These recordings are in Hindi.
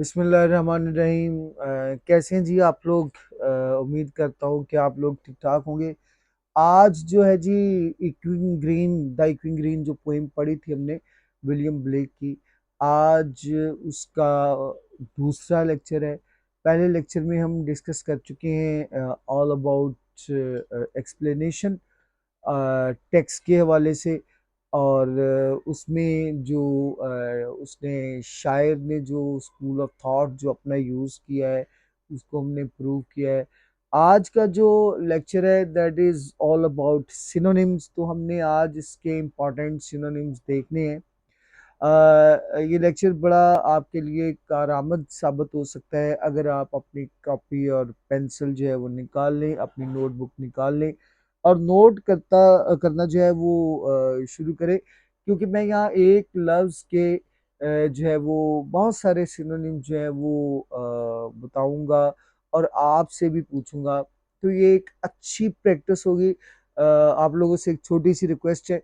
बिस्मिल्लाहिर्रहमानिर्रहीम। कैसे हैं जी आप लोग? उम्मीद करता हूँ कि आप लोग ठीक ठाक होंगे। आज जो है जी, इक्विंग ग्रीन जो पोइम पढ़ी थी हमने विलियम ब्लेक की, आज उसका दूसरा लेक्चर है। पहले लेक्चर में हम डिस्कस कर चुके हैं ऑल अबाउट एक्सप्लेनेशन टेक्स्ट के हवाले से। और उसमें जो उसने शायर ने जो स्कूल ऑफ थॉट जो अपना यूज़ किया है, उसको हमने प्रूव किया है। आज का जो लेक्चर है that is all about synonyms. तो हमने आज इसके इम्पॉर्टेंट सिनोनिम्स देखने हैं। ये लेक्चर बड़ा आपके लिए कारआमद साबित हो सकता है अगर आप अपनी कॉपी और पेंसिल जो है वो निकाल लें, अपनी नोटबुक निकाल लें और नोट करना जो है वो शुरू करें। क्योंकि मैं यहाँ एक लफ्ज़ के जो है वो बहुत सारे सिनोनिम जो है वो बताऊंगा और आपसे भी पूछूंगा। तो ये एक अच्छी प्रैक्टिस होगी। आप लोगों से एक छोटी सी रिक्वेस्ट है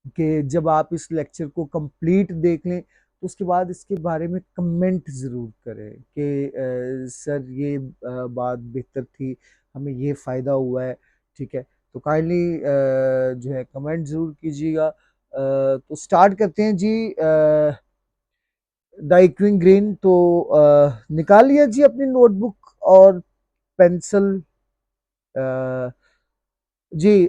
कि जब आप इस लेक्चर को कंप्लीट देख लें तो उसके बाद इसके बारे में कमेंट ज़रूर करें कि सर ये बात बेहतर थी, हमें ये फ़ायदा हुआ है। ठीक है, तो काइंडली जो है कमेंट ज़रूर कीजिएगा। तो स्टार्ट करते हैं जी। The इक्विंग green. तो निकाल लिया जी अपनी नोटबुक और पेंसिल। जी,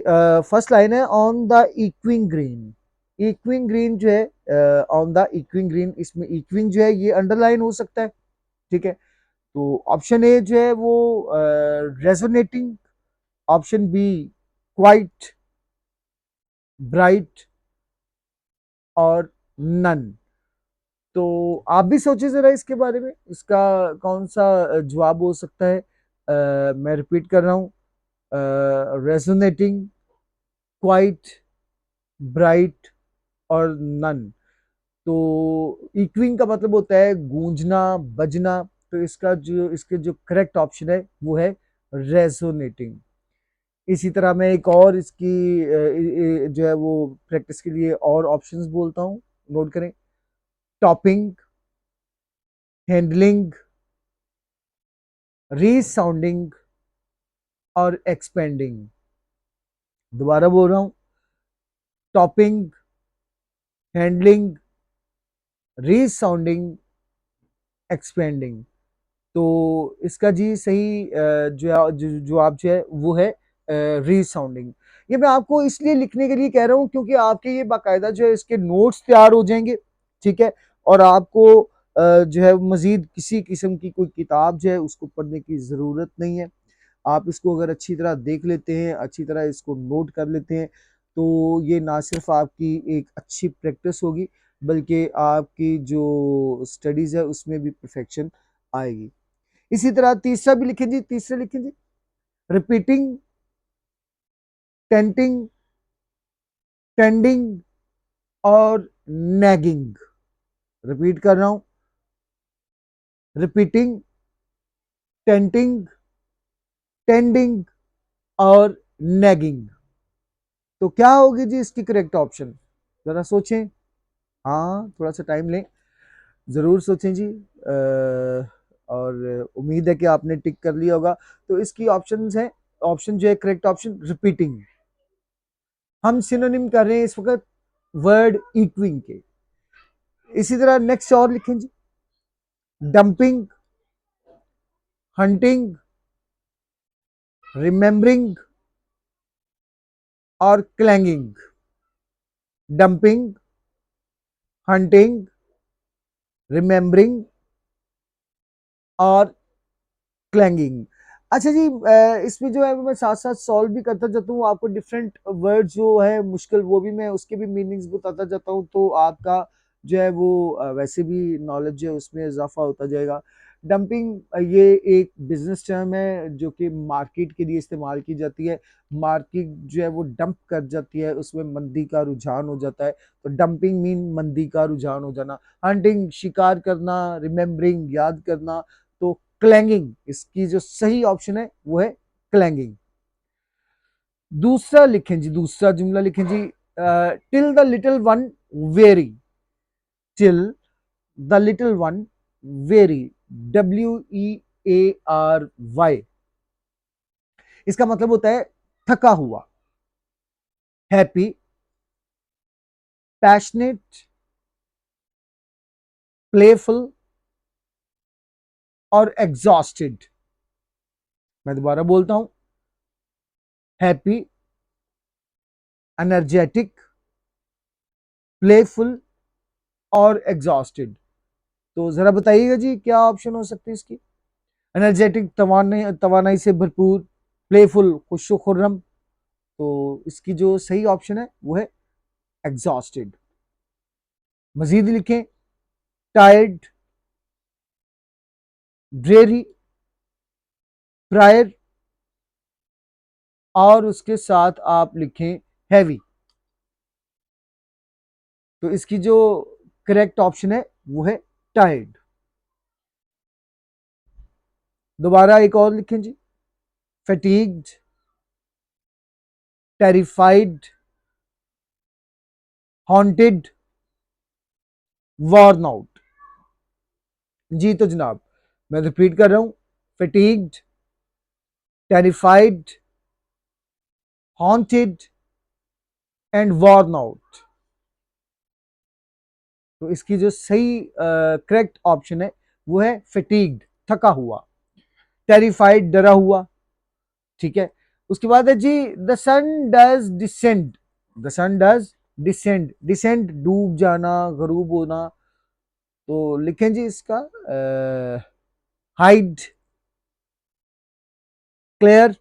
फर्स्ट लाइन है ऑन द इक्विंग ग्रीन। इक्विंग ग्रीन जो है ऑन द इक्विंग ग्रीन, इसमें इक्विंग जो है ये अंडरलाइन हो सकता है। ठीक है, तो ऑप्शन ए जो है वो resonating, option B quiet, bright और नन। तो आप भी सोचिए जरा इसके बारे में, इसका कौन सा जवाब हो सकता है। मैं रिपीट कर रहा हूँ, रेजोनेटिंग, क्वाइट, ब्राइट और नन। तो इक्विंग का मतलब होता है गूंजना, बजना। तो इसके जो करेक्ट ऑप्शन है वो है रेजोनेटिंग। इसी तरह मैं एक और इसकी जो है वो प्रैक्टिस के लिए और ऑप्शंस बोलता हूँ, नोट करें। टॉपिंग, हैंडलिंग, रीसाउंडिंग और एक्सपेंडिंग। दोबारा बोल रहा हूँ, टॉपिंग, हैंडलिंग, रीसाउंडिंग, एक्सपेंडिंग। तो इसका जी सही जवाब जो है वो है रीसाउंडिंग। ये मैं आपको इसलिए लिखने के लिए कह रहा हूँ क्योंकि आपके ये बाकायदा जो है इसके नोट्स तैयार हो जाएंगे। ठीक है, और आपको जो है मजीद किसी किस्म की कोई किताब जो है उसको पढ़ने की ज़रूरत नहीं है। आप इसको अगर अच्छी तरह देख लेते हैं, अच्छी तरह इसको नोट कर लेते हैं, तो ये ना सिर्फ आपकी एक अच्छी प्रैक्टिस होगी बल्कि आपकी जो स्टडीज़ है उसमें भी परफेक्शन आएगी। इसी तरह तीसरा भी लिखें जी, तीसरा लिखें जी। रिपीटिंग, टेंटिंग, टेंडिंग और नैगिंग। रिपीट कर रहा हूं, रिपीटिंग, टेंटिंग, टेंडिंग और नैगिंग। तो क्या होगी जी इसकी करेक्ट ऑप्शन? जरा सोचें। हाँ, थोड़ा सा टाइम लें, जरूर सोचें जी। और उम्मीद है कि आपने टिक कर लिया होगा। तो इसकी ऑप्शंस हैं, ऑप्शन जो है करेक्ट ऑप्शन रिपीटिंग। हम सिनोनिम कर रहे हैं इस वक्त वर्ड इक्विंग के। इसी तरह नेक्स्ट और लिखें जी। डंपिंग, हंटिंग, रिमेंबरिंग और क्लैंगिंग। डंपिंग, हंटिंग, रिमेंबरिंग और क्लैंगिंग। अच्छा जी, इसमें जो है मैं साथ साथ सॉल्व भी करता जाता हूँ, आपको डिफरेंट वर्ड जो है मुश्किल वो भी मैं उसके भी मीनिंग्स बताता जाता हूँ, तो आपका जो है वो वैसे भी नॉलेज जो है उसमें इजाफा होता जाएगा। डंपिंग ये एक बिजनेस टर्म है जो कि मार्केट के लिए इस्तेमाल की जाती है। मार्केट जो है वो डंप कर जाती है, उसमें मंदी का रुझान हो जाता है। तो डंपिंग मीन मंदी का रुझान हो जाना। हंटिंग शिकार करना, रिमेम्बरिंग याद करना। तो क्लैंगिंग इसकी जो सही ऑप्शन है वो है क्लैंगिंग। दूसरा लिखें जी, दूसरा जुमला लिखें जी। Till the little one weary, till the little one weary, WEARY, इसका मतलब होता है थका हुआ। हैप्पी, पैशनेट, प्लेफुल और एग्जॉस्टेड। मैं दोबारा बोलता हूं, हैप्पी, एनर्जेटिक, प्लेफुल और एग्जॉस्टेड। तो जरा बताइएगा जी क्या ऑप्शन हो सकती है इसकी। एनर्जेटिक, तवानाई से भरपूर, प्लेफुल, खुशो खुर्रम। तो इसकी जो सही ऑप्शन है वो है एग्जॉस्टेड। मजीद लिखें, टायर्ड, ड्रेरी, प्रायर और उसके साथ आप लिखें हैवी। तो इसकी जो करेक्ट ऑप्शन है वो है टायर्ड। दोबारा एक और लिखें जी, fatigued, terrified, haunted, worn out. जी तो जनाब मैं रिपीट कर रहा हूं, fatigued, terrified, haunted and worn out. तो इसकी जो सही करेक्ट ऑप्शन है वो है फैटीग्ड, थका हुआ, टेरिफाइड, डरा हुआ। ठीक है, उसके बाद है जी, the sun does descend. The sun does descend, descend डूब जाना, गरूब होना। तो लिखें जी इसका, hide, clear,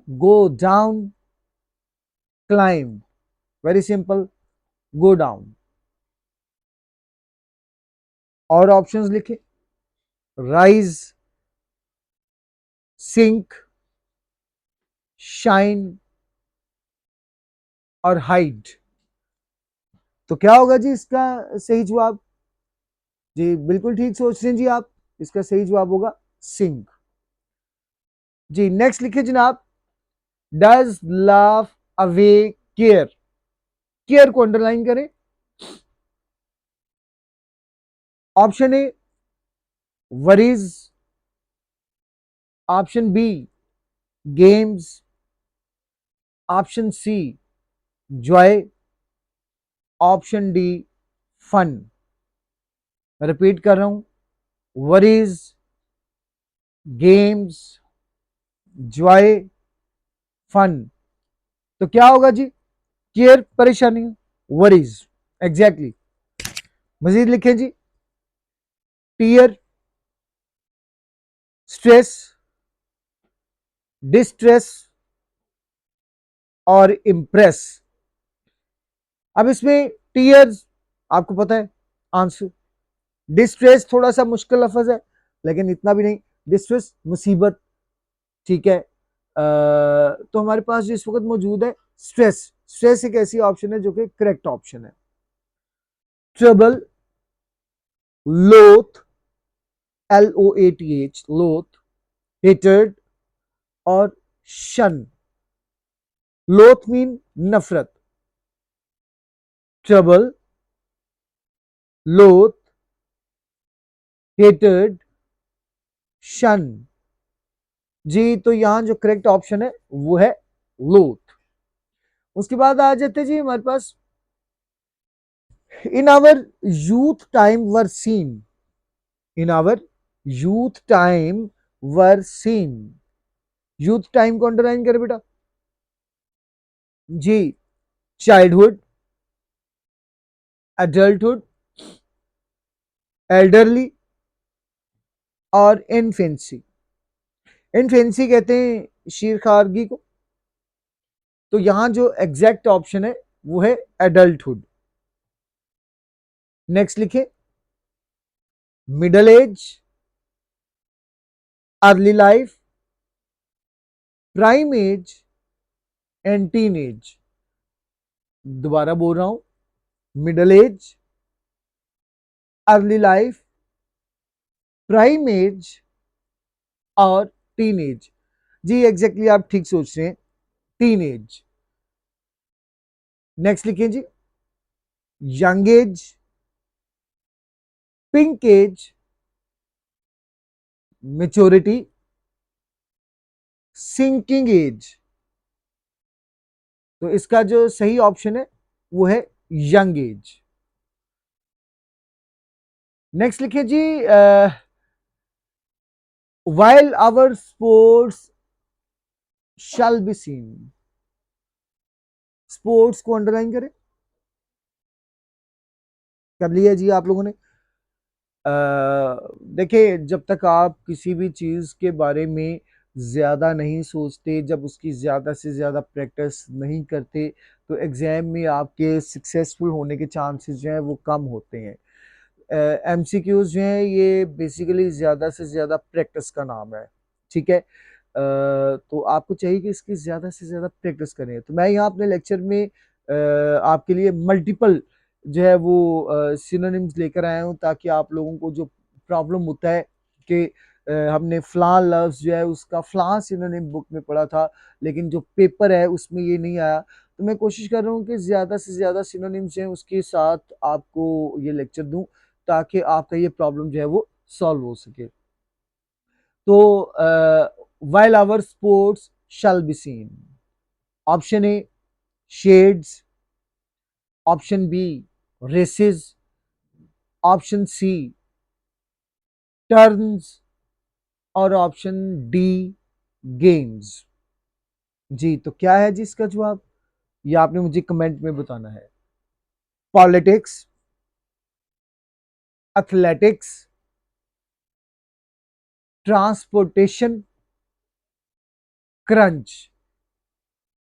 go down, climb. Very simple, go down. और ऑप्शंस लिखे, राइज, सिंक, शाइन और हाइड। तो क्या होगा जी इसका सही जवाब। जी बिल्कुल ठीक सोच रहे हैं जी आप, इसका सही जवाब होगा सिंक। जी नेक्स्ट लिखिए जनाब, does laugh away care. Care को अंडरलाइन करें। Option A worries, option B games, option C joy, option D fun. Repeat कर रहा हूं, वरीज, गेम्स, जॉय, फन। तो क्या होगा जी, केयर परेशानी, वरीज, एग्जैक्टली। मजीद लिखें जी, टीयर, स्ट्रेस, डिस्ट्रेस और इम्प्रेस। अब इसमें टीयर्स आपको पता है आंसर, डिस्ट्रेस थोड़ा सा मुश्किल लफ्ज है लेकिन इतना भी नहीं, डिस्ट्रेस मुसीबत। ठीक है, तो हमारे पास जो इस वक्त मौजूद है स्ट्रेस। स्ट्रेस एक ऐसी ऑप्शन है जो कि करेक्ट ऑप्शन है। ट्रबल, लोथ, LOATH, लोथ, हेटेड और शन। लोथ मीन नफरत, ट्रबल, लोथ, हेटेड, शन। जी तो यहां जो करेक्ट ऑप्शन है वो है लोथ। उसके बाद आ जाते जी हमारे पास, in our youth time were seen. In our youth time were seen. Youth time को अंडरलाइन करें बेटा। जी, चाइल्डहुड, एडल्टहुड, एल्डरली और इन्फेंसी। इन्फेंसी कहते हैं शीरखारगी को। तो यहां जो एग्जैक्ट ऑप्शन है वो है एडल्टहुड। नेक्स्ट लिखे, middle age, early life, prime age and teen age. दोबारा बोल रहा हूं, middle age, early life, prime age और टीन एज। जी एग्जैक्टली आप ठीक सोच रहे हैं, टीन एज। नेक्स्ट लिखिए जी, young age, pink age, maturity, sinking age. तो इसका जो सही ऑप्शन है वो है यंग एज। नेक्स्ट लिखिए जी, while our sports shall be seen। Sports को अंडरलाइन करें, कर लिया जी आप लोगों ने। देखिए, जब तक आप किसी भी चीज के बारे में ज्यादा नहीं सोचते, जब उसकी ज्यादा से ज्यादा प्रैक्टिस नहीं करते, तो एग्जाम में आपके सक्सेसफुल होने के चांसेस जो है वो कम होते हैं। एमसीक्यूज जो है ये बेसिकली ज्यादा से ज्यादा प्रैक्टिस का नाम है, ठीक है। तो आपको चाहिए कि इसकी ज्यादा से ज्यादा प्रैक्टिस करें। तो मैं यहाँ अपने लेक्चर में आपके लिए मल्टीपल जो है वो सिनोनिम्स लेकर आया हूँ, ताकि आप लोगों को जो प्रॉब्लम होता है कि हमने फलां लफ्ज जो है उसका फलां सिनोनिम बुक में पढ़ा था, लेकिन जो पेपर है उसमें ये नहीं आया, तो मैं कोशिश कर रहा हूँ कि ज्यादा से ज्यादा सिनोनिम्स हैं उसके साथ आपको ये लेक्चर दूं, ताकि आपका ये प्रॉब्लम जो है वो सॉल्व हो सके। तो while our sports shall be seen, option A shades, option B races, option C turns, और ऑप्शन डी गेम्स। जी, तो क्या है जी इसका जवाब, ये आपने मुझे कमेंट में बताना है। Politics, athletics, transportation, crunch.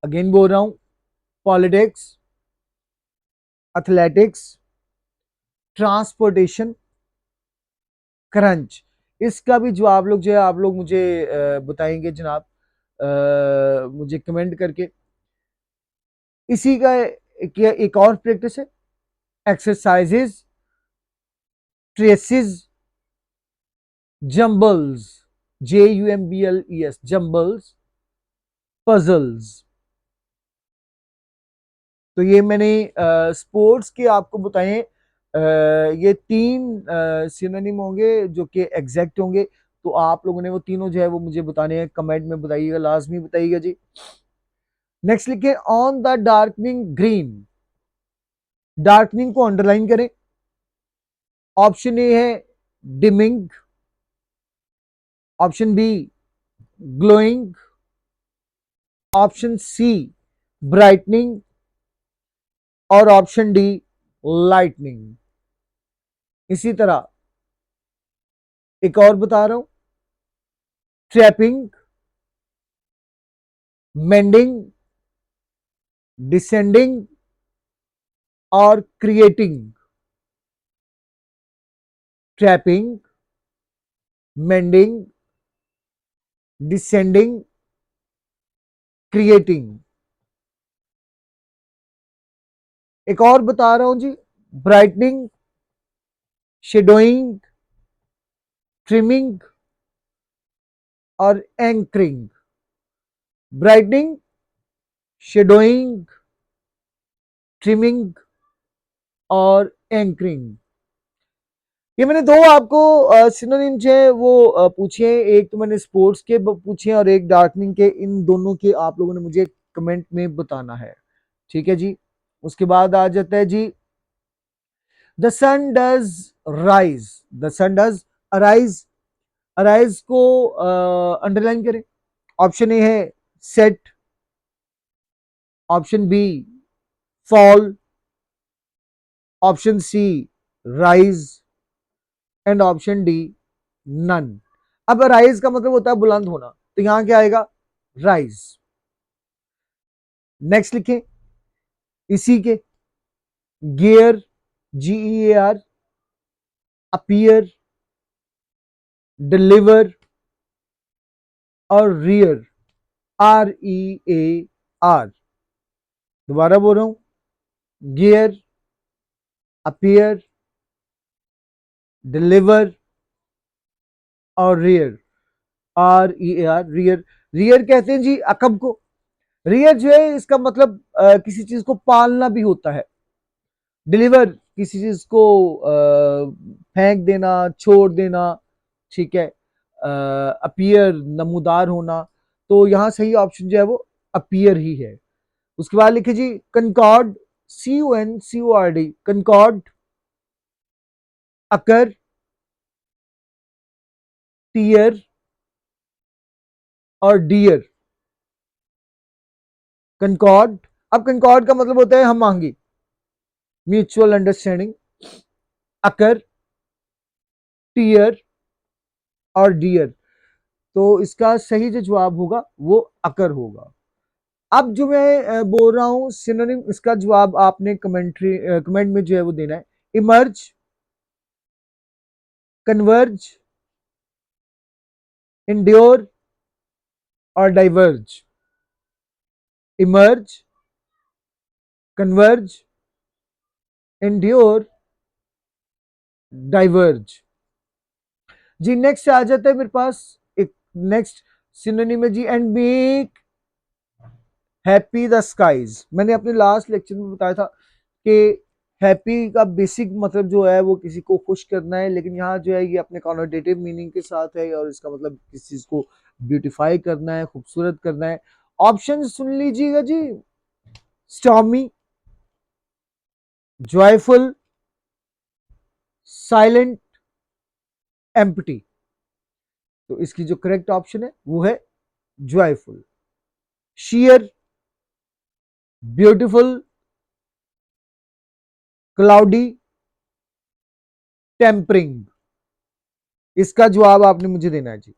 Again बोल रहा हूं, पॉलिटिक्स, एथलेटिक्स, ट्रांसपोर्टेशन, क्रंच। इसका भी जो आप लोग जो है आप लोग मुझे बताएंगे जनाब, मुझे कमेंट करके। इसी का एक और प्रैक्टिस है, exercises, traces, jumbles, JUMBLES, jumbles, puzzles. तो ये मैंने स्पोर्ट्स के आपको बताए। ये तीन सिनोनिम होंगे जो कि एग्जैक्ट होंगे, तो आप लोगों ने वो तीनों जो है वो मुझे बताने हैं, कमेंट में बताइएगा, लाजमी बताइएगा जी। नेक्स्ट लिखिए, on the darkening green. Darkening को अंडरलाइन करें। ऑप्शन ए है dimming, option B glowing, option C brightening, और ऑप्शन डी लाइटनिंग। इसी तरह एक और बता रहा हूं, ट्रैपिंग, मेंडिंग, डिसेंडिंग, और creating. Trapping, mending, descending, creating. एक और बता रहा हूं जी, ब्राइटनिंग, शेडोइंग, ट्रिमिंग, और एंकरिंग। ब्राइटनिंग, शेडोइंग, ट्रिमिंग, और एंकरिंग। ये मैंने दो आपको सिनोनिम्स है वो पूछे हैं, एक तो मैंने स्पोर्ट्स के पूछे हैं और एक डार्कनिंग के। इन दोनों के आप लोगों ने मुझे कमेंट में बताना है, ठीक है जी। उसके बाद आ जाता है जी, the sun does rise. The sun does arise. Arise को अंडरलाइन करें। ऑप्शन ए है set, option B fall, option C rise, and option D none. अब राइज का मतलब होता है बुलंद होना, तो यहां क्या आएगा, राइज। नेक्स्ट लिखें, इसी के गियर, GEAR, अपीयर, डिलीवर, और रियर, REAR। दोबारा बोल रहा हूं, गियर, अपीयर, डिलीवर, और रियर, REAR, रियर। रियर कहते हैं जी अकब को। रियर जो है इसका मतलब किसी चीज को पालना भी होता है। डिलीवर किसी चीज को फेंक देना, छोड़ देना, ठीक है। अपीयर नमूदार होना, तो यहां सही ऑप्शन जो है वो अपीयर ही है। उसके बाद लिखिए जी कंकॉर्ड, CONCORD, कंकॉर्ड, अकर, टीयर और डियर। कंकॉर्ड, अब कंकॉर्ड का मतलब होता है हम मांगी, म्यूचुअल अंडरस्टैंडिंग। अकर, टीयर और डियर, तो इसका सही जो जवाब होगा वो अकर होगा। अब जो मैं बोल रहा हूं सिनोनिम, इसका जवाब आपने कमेंट में जो है वो देना है। इमर्ज, कन्वर्ज, इंड्योर और diverge. Emerge, converge, endure, diverge. जी नेक्स्ट आ जाता है मेरे पास एक नेक्स्ट सिनोनिम है जी, and make happy the skies. मैंने अपने लास्ट लेक्चर में बताया था कि हैप्पी का बेसिक मतलब जो है वो किसी को खुश करना है, लेकिन यहाँ जो है ये अपने कॉनोटेटिव मीनिंग के साथ है और इसका मतलब किसी चीज को ब्यूटिफाई करना है, खूबसूरत करना है। ऑप्शन सुन लीजिएगा जी, स्टॉर्मी, जॉयफुल, साइलेंट, एम्प्टी। तो इसकी जो करेक्ट ऑप्शन है वो है joyful. Sheer, beautiful, cloudy, tempering. इसका जवाब आपने मुझे देना है जी।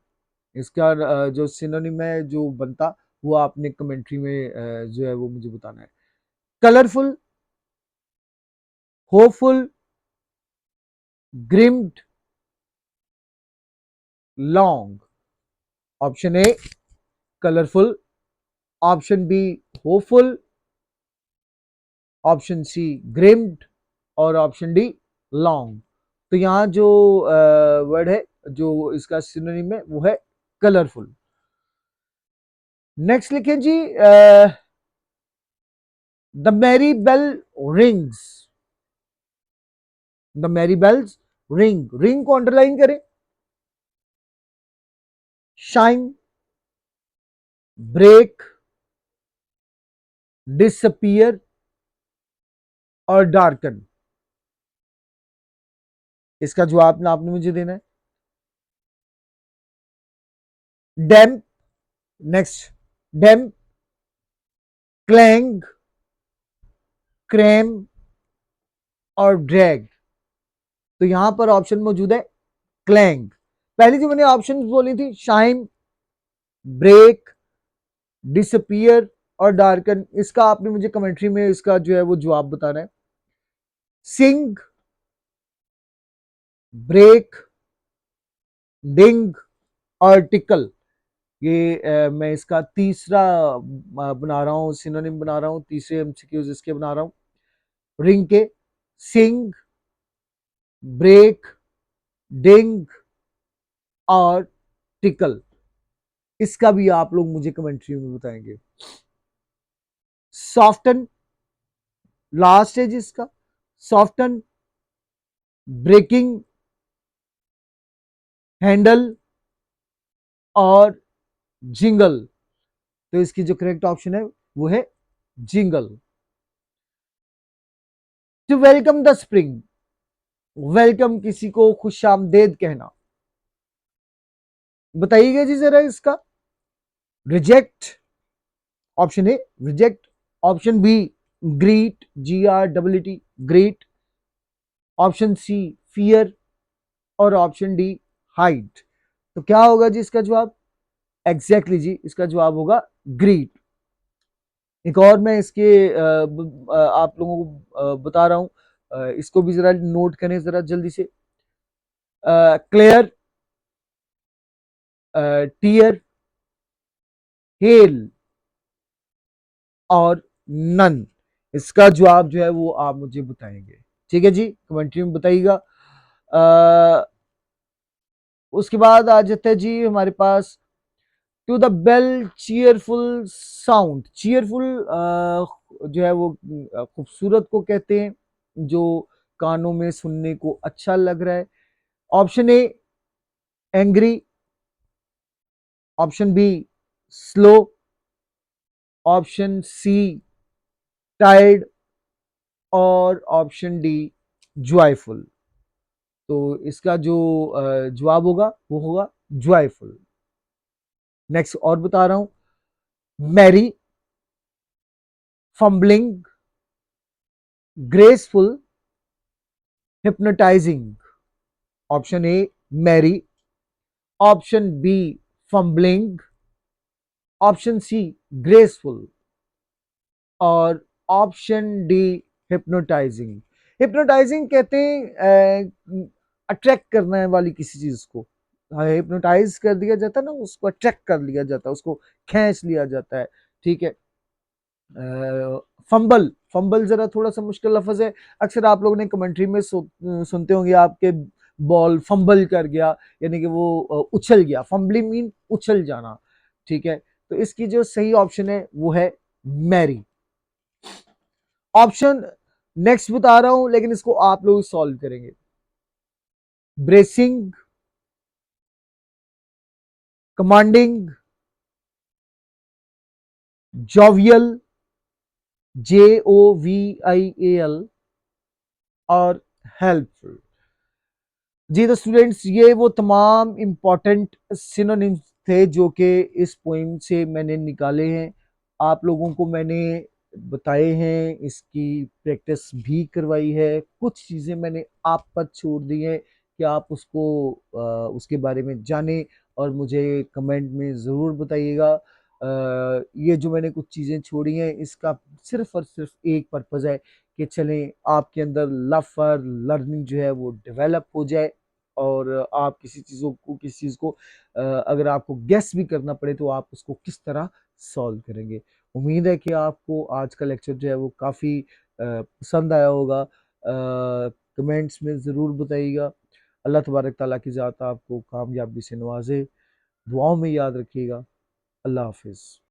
इसका जो सिनोनिम है जो बनता वो आपने कमेंट्री में जो है वो मुझे बताना है। Colourful, hopeful, grimed, long. Option A colourful, option B hopeful, option C grimed और ऑप्शन डी लॉन्ग। तो यहां जो वर्ड है जो इसका सिनोनिम है वो है कलरफुल। नेक्स्ट लिखिए जी, the merry bell rings. The merry bells ring, ring को अंडरलाइन करें। शाइन, ब्रेक, डिसअपियर और डार्कन। इसका जवाब ना आपने मुझे देना है। Damp, next, damp, clang, cram और ड्रैग। तो यहां पर ऑप्शन मौजूद है क्लैंग। पहले जो मैंने ऑप्शन बोली थी शाइन, ब्रेक, डिसअपियर और डार्कन, इसका आपने मुझे कमेंट्री में इसका जो है वो जवाब बताना है। सिंग, ब्रेक, डिंग और टिकल। ये मैं इसका तीसरा बना रहा हूँ, सिनोनिम बना रहा हूँ, तीसरे एमसीक्यूज इसके बना रहा हूँ रिंग के। सिंग, ब्रेक, डिंग और टिकल। इसका भी आप लोग मुझे कमेंट्री में बताएंगे। सॉफ्टन, लास्ट है जिसका, सॉफ्टन, ब्रेकिंग, हैंडल और जिंगल। तो इसकी जो करेक्ट ऑप्शन है वो है jingle. To welcome the spring, welcome किसी को खुश आमदेद कहना। बताइएगा जी जरा इसका। Reject, option A reject, option B greet, GREET, great, option C fear और ऑप्शन डी हाइड। तो क्या होगा जी इसका जवाब? एग्जैक्टली जी इसका जवाब होगा ग्रीट। एक और मैं इसके आप लोगों को बता रहा हूं, इसको भी जरा नोट करें जरा जल्दी से। क्लियर, टीयर, हेल और नन। इसका जवाब जो है वो आप मुझे बताएंगे, ठीक है जी, कमेंट्री में बताइएगा। उसके बाद आ जाता है जी हमारे पास to the bell cheerful sound. Cheerful जो है वो खूबसूरत को कहते हैं, जो कानों में सुनने को अच्छा लग रहा है? Option A angry, option B slow, option C tired और ऑप्शन डी जॉयफुल। तो इसका जो जवाब होगा वो होगा जॉयफुल। नेक्स्ट और बता रहा हूं, merry, fumbling, graceful, hypnotising. Option A merry, option B fumbling, option C graceful और ऑप्शन डी हिप्नोटाइजिंग। हिप्नोटाइजिंग कहते हैं अट्रैक्ट करना है वाली किसी चीज को, हिप्नोटाइज कर दिया जाता है ना, उसको अट्रैक्ट कर लिया जाता है, उसको खींच लिया जाता है। ठीक है। फंबल, फंबल जरा थोड़ा सा मुश्किल लफ्ज है। अक्सर आप लोगों ने कमेंट्री में सुनते होंगे आपके बॉल फंबल कर गया, यानी कि वो उछल गया। फंबलिंग मीन उछल जाना। ठीक है। तो इसकी जो सही ऑप्शन है वो है मैरी। ऑप्शन नेक्स्ट बता रहा हूं, लेकिन इसको आप लोग सॉल्व करेंगे। ब्रेसिंग, कमांडिंग, जोवियल, JOVIAL और हेल्पफुल। जी तो स्टूडेंट्स, ये वो तमाम इंपॉर्टेंट सिनोनिम्स थे जो कि इस पोइम से मैंने निकाले हैं। आप लोगों को मैंने बताए हैं, इसकी प्रैक्टिस भी करवाई है। कुछ चीज़ें मैंने आप पर छोड़ दी हैं कि आप उसको उसके बारे में जानें और मुझे कमेंट में ज़रूर बताइएगा। ये जो मैंने कुछ चीज़ें छोड़ी हैं, इसका सिर्फ और सिर्फ एक पर्पज़ है कि चलें आपके अंदर लव फॉर लर्निंग जो है वो डेवलप हो जाए और आप किसी चीज़ को अगर आपको गेस भी करना पड़े तो आप उसको किस तरह सॉल्व करेंगे। उम्मीद है कि आपको आज का लेक्चर जो है वो काफ़ी पसंद आया होगा। कमेंट्स में ज़रूर बताइएगा। अल्लाह तबारक ताला की ज़ात आपको कामयाबी से नवाजे। दुआओं में याद रखिएगा। अल्लाह हाफिज़।